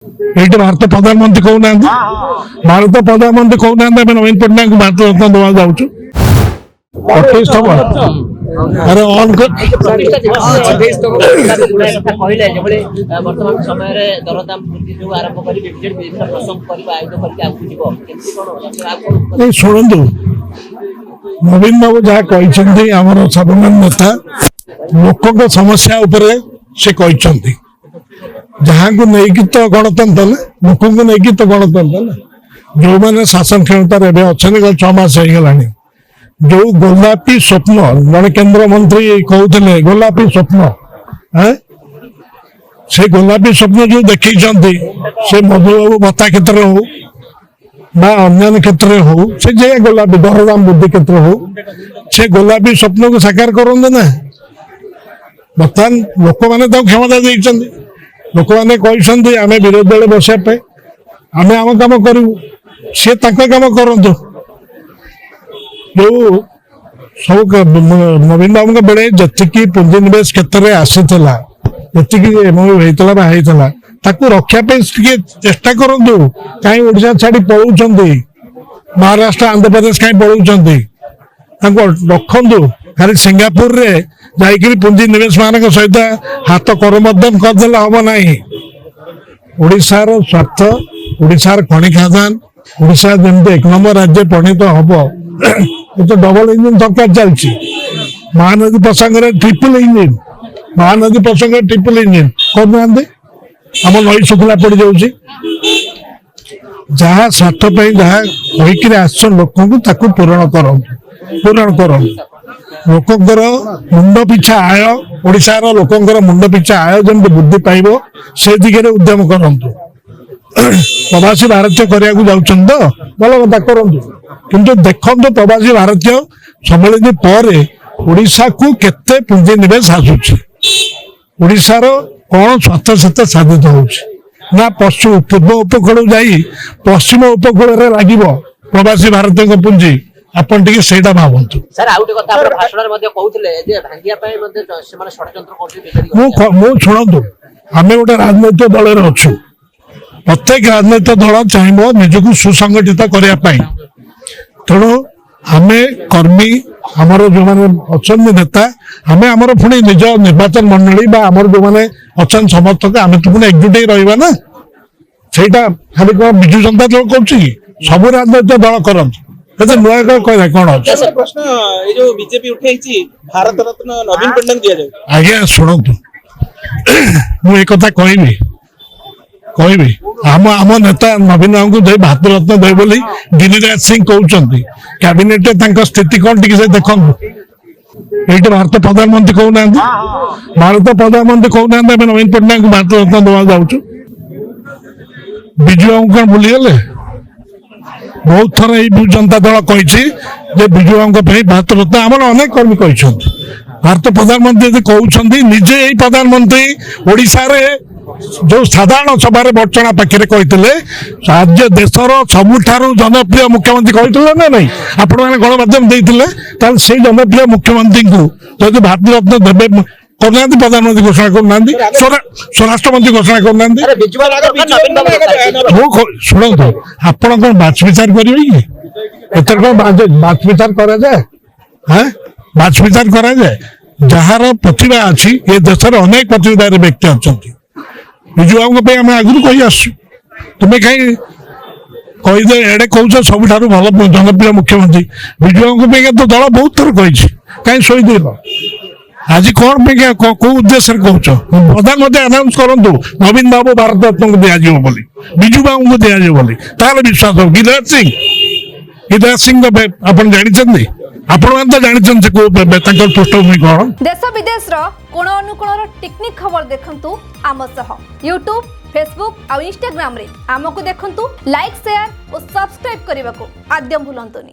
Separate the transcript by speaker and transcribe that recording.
Speaker 1: ये भारत प्रधानमंत्री कहना भारत प्रधानमंत्री कहना नवीन पट्टनायक भारत रत्न दवा जाऊँ प्रतिष्ठा अरे ऑन कर शुणु नवीन बाबू जहाँ कहते आमर साधारण नेता लोक समस्या उपरे से कहते जहाँ को नहीं तो गणतंत्र ना लोक को नहीं तो गणतंत्र ना जो मैंने शासन क्षमतार अच्छा 6 मास हो गला जो गोलापी स्वप्न जड़े केंद्र मंत्री कहते गोलापी स्वप्न से गोलापी स्वप्न जो देखी से मधुबाबू भत्ता क्षेत्र हो अन्य क्षेत्र हो से जे गोलापी दरदाम बुद्धि क्षेत्र हो से गोलापी स्वप्न को साकार करते ना बर्तमान लोक मैंने क्षमता देते लोक मैंने कहते आम विरोधी दल बसापे आम आम कम करूँ सी कम करूँ जो सब नवीन बाबू बेले जी पुंजीनिवेश क्षेत्र में आसीला जी होता रक्षापी चेष्टा करूँ कहीं ओडिशा छाड़ी पलाऊँ महाराष्ट्र आंध्र प्रदेश कहीं पलाऊँ रखु खाली सिंगापुर रे जाकि पुंजीनिवेश मान सहित हाथ करमर्दन करदे हम ना ओडिशार स्वार्थ ओडिशार खनि खादान ओडिशा जमी 1 नंबर राज्य परिणत हम ये तो डबल इंजिन सरकार चलती महानदी प्रसंग ट्रिपल इंजिन महानदी प्रसंग ट्रिपल इंजिन करना आम नई शुखला पड़ जाऊँगी जहाँ स्वार्थ जहाँ कहीकि आस लोक पूरण कर लोकंर मुंड पिछा आय ओडिशार लोकंर मुंड पिछा आय जमी बुद्धि पाइब से दिगरे उद्यम करूँ प्रवासी भारतीय करने तो भल कथा करूँ किंतु देखो प्रवासी भारतीय सम्मिलित पर ओडिशा को केते पुंजीनिवेश आसूची ओडिशार कौन स्वार्थ सत्य साधित होना पश्चिम पूर्व उपकूल जाई पश्चिम उपकूल लगे प्रवासी भारतीय पुंजी आपण टिके सेटा भावंतु
Speaker 2: सर आउटे कथा आपण भाषण मध्ये कहउतले जे भांगिया पय मध्ये से माने षडयंत्र करथि बेकरी
Speaker 1: मो छुणंतु आमे गोटे राजनीतिक दल रे अछु प्रत्येक राजनीतिक दल चाहिबो निजको सुसंगठित करिया पई तेणु आमे कर्मी हमर जो माने अछन नेता आमे हमर पुणी निज निर्वाचन मंडली बा हमर जो माने अछन समर्थक आमे तो पुणी एकजुट ही रहबा ना सेटा खाली को बिजु जनता दल करछि सब राजनीतिक दल करन नुआ कौन
Speaker 3: प्रश्न ये जो बीजेपी उठाई भारत रत्न नवीन पट्टनायक दिया जाए
Speaker 1: आज्ञा शुणु मुझे कहबी आम नेता नवीन बाबू को भारत रत्न दे बोली गिरिराज सिंह कहते कैबिनेट स्थिति कौन टी देखु ये भारत प्रधानमंत्री कहना भारत प्रधानमंत्री कहना नवीन पट्टनायक भारत रत्न दवा जाऊँ विजु बाबू कौन भूलीगले बहुत थर यू जनता दल कही विजु बाबू भारत रत्न आम अनेक कर्मी कहते भारत प्रधानमंत्री कहते निजे यही प्रधानमंत्री ओडिशा रे जो साधारण सभा बर्चना पाखे कहते राज्य देशर सबुठारु जनप्रिय मुख्यमंत्री कहते ना नहीं आपण मैंने गणमाध्यम देते से जनप्रिय मुख्यमंत्री को जब भारत रत्न देवे करना प्रधानमंत्री घोषणा करना स्वराष्ट्र मंत्री घोषणा करना शुणु आपण कौन बाच विचार करेंगे कि एतर कौन बाच विचार करा जाए बाच विचार करा जाए जार प्रतिभा अच्छी ये देश अनेक प्रतिभाधारी व्यक्ति अच्छा विजु बाबू आम आगु कही आसु तुम्हें कहीं कहीदे एडे कौच सब भल जनप्रिय मुख्यमंत्री विजु बाबू तो दल बहुत थर कही कहीं शोदेल आज कौन कौ उद्देश्य कहूच प्रधानमंत्री अनाउंस करूँ नवीन बाबू भारत रत्न को दिज्व बोली विजु बाबू को दिज्व बोली तार विश्वास हो गिरिराज सिंह आप जानते आपण तो जानते पृष्ठभूमि कौन
Speaker 4: देश विदेश कोण अनुकोण टेक्निक खबर देखंतु आम सह यूट्यूब फेसबुक और इंस्टाग्राम रे आमको देखंतु लाइक शेयर और सब्सक्राइब करने को आद्यम भूलंतुनी।